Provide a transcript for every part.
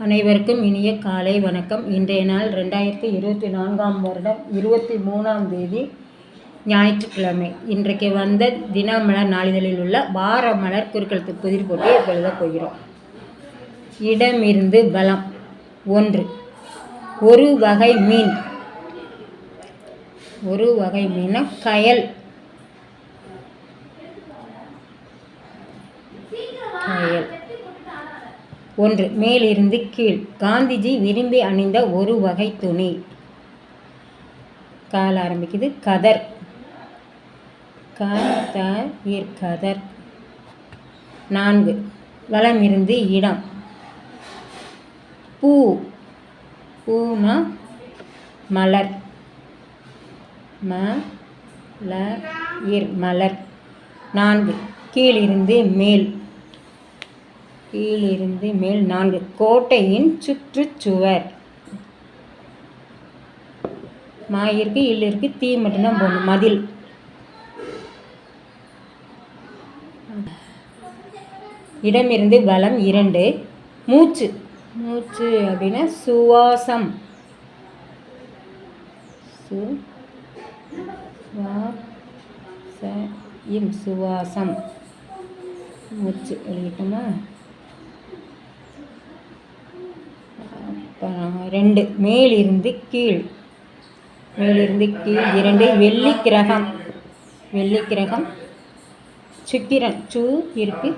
அனைவருக்கும் இனிய காலை வணக்கம். இன்றைய நாள் 2024 வருடம் 23ஆம் தேதி ஞாயிற்றுக்கிழமை. இன்றைக்கு வந்த தினமலர் நாளிதழில் உள்ள வார மலர் குறுக்கெழுத்து புதிர் போட்டு எழுதப் போகிறோம். இடமிருந்து பலம். 1. ஒரு வகை மீன். ஒரு வகை மீன் கயல். கயல். 1. மேலிருந்து கீழ். காந்திஜி விரும்பி அணிந்த ஒரு வகை துணி. கால் ஆரம்பிக்குது. கதர். கதர். 4. வலமிருந்து இடம். பூ. பூனா மலர். மலர். 4. கீழிருந்து மேல். கீழிருந்து மேல். 4. கோட்டையின் சுற்றுச்சுவர். இருக்கு, இருக்கு, தீ மட்டும்தான் போடணும். மதில். இடமிருந்து வலம். 2. மூச்சு. மூச்சு அப்படின்னா சுவாசம். சுவாசம். மூச்சு எழுதிட்டோமா? 2. மேலிருந்து கீழ். மேலிருந்து கீழ். 2. வெள்ளிக்கிரகம். வெள்ளிக்கிரகம். சுக்கிரன். சு இருக்கு,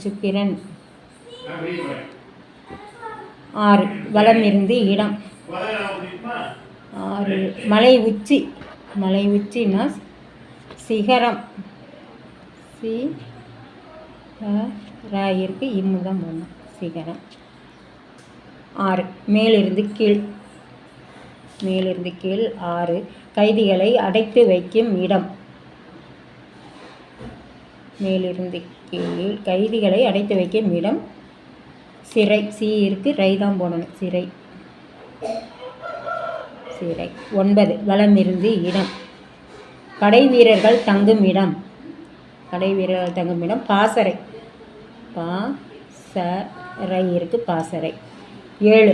சுக்கிரன். 6. வலமிருந்து இடம். 6. மலை உச்சி. மலை உச்சின்னா சிகரம். இருக்கு, இம்முதான் போடணும். சிகரம். 6. மேலிருந்து கீழ். மேலிருந்து கீழ். 6. கைதிகளை அடைத்து வைக்கும் இடம். மேலிருந்து கீழ். கைதிகளை அடைத்து வைக்கும் இடம் சிறை. இருக்கு, ரை தான் போடணும். சிறை. சிறை. 9. வலமிருந்து இடம். படை வீரர்கள் தங்கும் இடம். படை வீரர்கள் தங்கும் இடம் பாசறை. பாசறை இருக்கு, பாசறை. 7.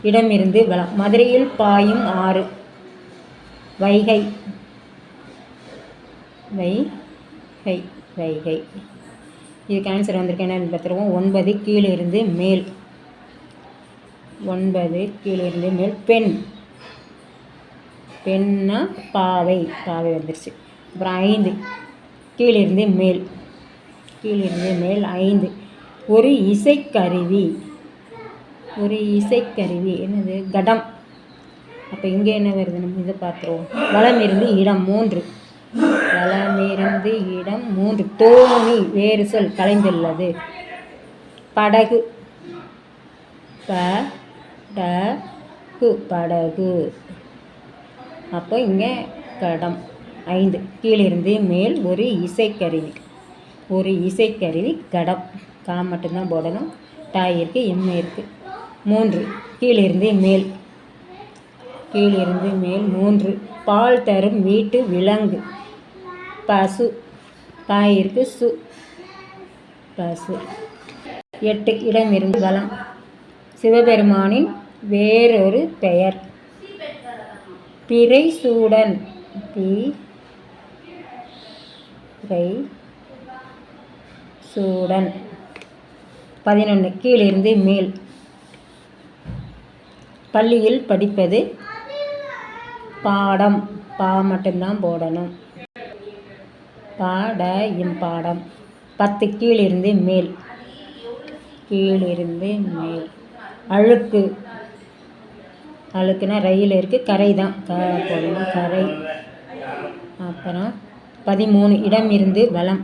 இடமிருந்து வலம். மதுரையில் பாயும் ஆறு. வைகை. வைகை. இதுக்கு ஆன்சர் வந்திருக்கு என்னன்னு பார்த்துருவோம். 9. கீழிருந்து மேல். 9. கீழிருந்து மேல். பெண். பெண்ணா பாவை. பாவை வந்துருச்சு. அப்புறம் 5. கீழிருந்து மேல். கீழிருந்து மேல். 5. ஒரு இசைக்கருவி. ஒரு இசைக்கருவி என்னது? கடம். அப்போ இங்கே என்ன வருது? நம்ம இதை பார்த்துருவோம். வலமிருந்து இடம். 3. வலமிருந்து இடம். 3. தோணி. வேறு சொல் கலைந்துள்ளது. படகு. படகு. அப்போ இங்கே கடம். 5. கீழிருந்து மேல். ஒரு இசைக்கருவி. ஒரு இசைக்கருவி கடம். கா மட்டும்தான் போடணும். டாய் இருக்கு, எம் இருக்கு. 3. கீழிருந்து மேல். கீழிருந்து மேல். 3. பால் தரும் வீட்டு விலங்கு. பசு. பாய் இருக்கு, சு. பசு. 8. இடமிருந்து வலம். சிவபெருமானின் வேறொரு பெயர். பிறை சூடன். சூடன். 11. கீழிருந்து மேல். பள்ளியில் படிப்பது பாடம். பா மட்டும்தான் போடணும். பாடம். 10. கீழிருந்து மேல். கீழிருந்து மேல். அழுக்கு. அழுக்குனா ரயில் இருக்குது, கரை தான் போடணும். கரை. அப்புறம் 13. இடமிருந்து வலம்.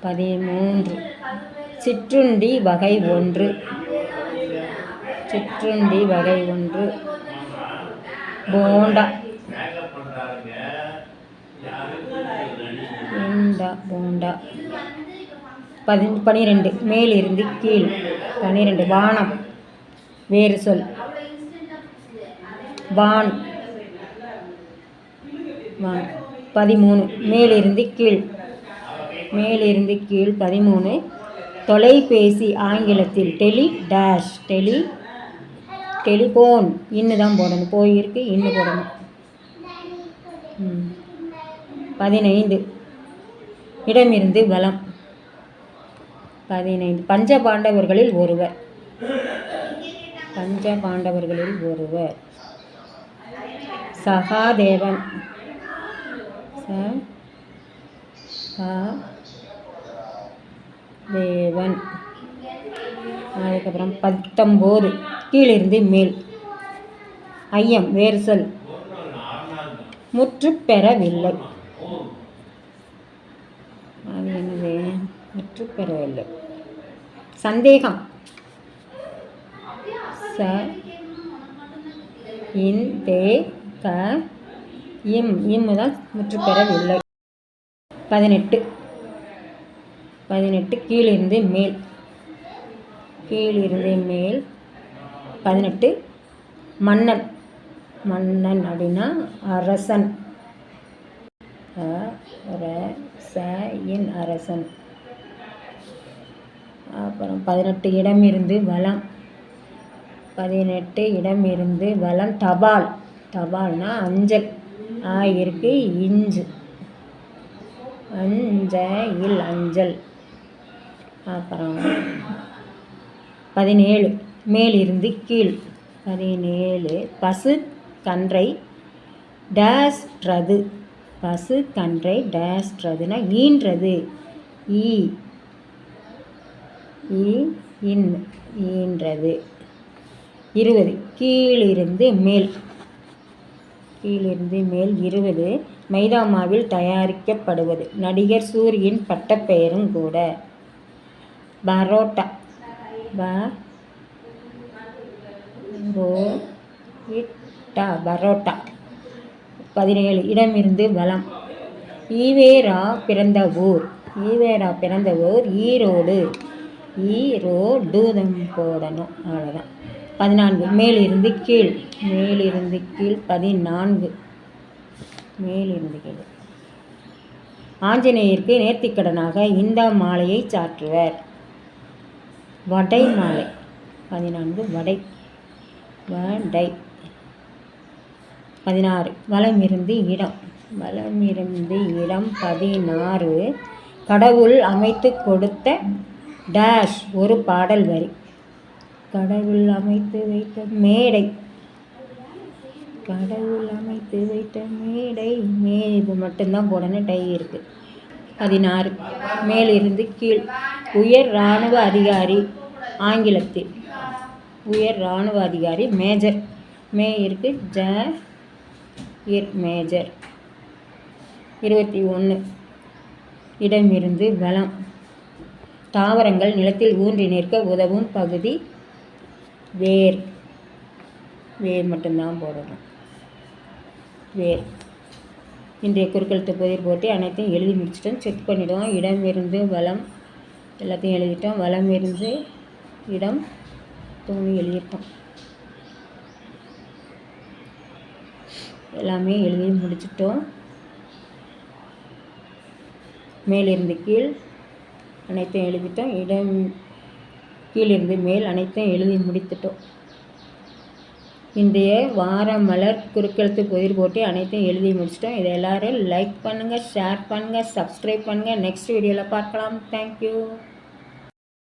13. சிற்றுண்டி வகை 1. சிற்றுண்டி வகை 1. போண்டா. போண்டா. 12. மேலிருந்து கீழ். 12. வானம். வேறு சொல் வான். 13 மேலிருந்து கீழ் மேலிருந்து கீழ் 13. தொலைபேசி ஆங்கிலத்தில் டெலிஃபோன் இன்னு தான் போடணும், போயிருக்கு இன்னு போடணும். 15. இடமிருந்து வலம். 15. பஞ்சபாண்டவர்களில் ஒருவர். சகாதேவன். அதுக்கப்புறம் 19. கீழிருந்து மேல். ஐயம் வேறு சொல். முற்று பெறவில்லை. அது என்னது? முற்று பெறவில்லை. சந்தேகம். இம் தான் முற்று பெறவில்லை. 18. கீழிருந்து மேல். 18. மன்னன் அப்படின்னா அரசன். அரசன். அப்புறம் 18. இடமிருந்து வலம். 18. இடமிருந்து வலம். தபால்னா அஞ்சல். இருக்கு இஞ்சு. அஞ்சல். அப்புறம் 17. மேலிருந்து கீழ். 17. பசு கன்றை டேஸ்றது. டேஸ்றதுன்னா ஈன்றது. ஈன்றது. 20. கீழிருந்து மேல். 20. மைதா மாவில் தயாரிக்கப்படுவது. நடிகர் சூரியின் பட்டப்பெயரும் கூட. பரோட்டா. 17. இடமிருந்து வலம். ஈவேரா பிறந்த ஊர். ஈரோடு. போடணும், அவ்வளோதான். 14. மேலிருந்து கீழ். 14. மேலிருந்து கீழ். ஆஞ்சநேயருக்கு நேர்த்திக்கடனாக இந்த மாலையை சாற்றுவர். வடை மாலை. 14. வடை. 16. வலமிருந்து இடம். 16. கடவுள் அமைத்து கொடுத்த டேஷ் ஒரு பாடல் வரி. கடவுள் அமைத்து வைத்த மேடை. இது மட்டும்தான் போடணும், டை இருக்குது. 16. மேலிருந்து கீழ். உயர் இராணுவ அதிகாரி. ஆங்கிலத்தில் உயர் இராணுவ அதிகாரி மேஜர். இருக்கு மேஜர். 21. இடமிருந்து வலம். தாவரங்கள் நிலத்தில் ஊன்றி நிற்க உதவும் பகுதி வேர். மட்டும்தான் போடணும், வேர். இன்றைய குறுக்கெழுத்து புதிர் போட்டு அனைத்தையும் எழுதி முடிச்சிட்டோம். செக் பண்ணிவிடுவோம். இடமிருந்து வலம் எல்லாத்தையும் எழுதிட்டோம். வலம் இருந்து இடம் தோணி எழுதிட்டோம். எல்லாமே எழுதி முடிச்சிட்டோம். மேலிருந்து கீழ் அனைத்தையும் எழுதிட்டோம். கீழிருந்து மேல் அனைத்தையும் எழுதி முடித்துட்டோம். இன்றைய வார மலர் குறுக்கெழுத்து புதிர் போட்டு அனைத்தையும் எழுதி முடிச்சிட்டோம். இதை எல்லோரும் லைக் பண்ணுங்கள், ஷேர் பண்ணுங்கள், சப்ஸ்கிரைப் பண்ணுங்கள். நெக்ஸ்ட் வீடியோவில் பார்க்கலாம். தேங்க்யூ.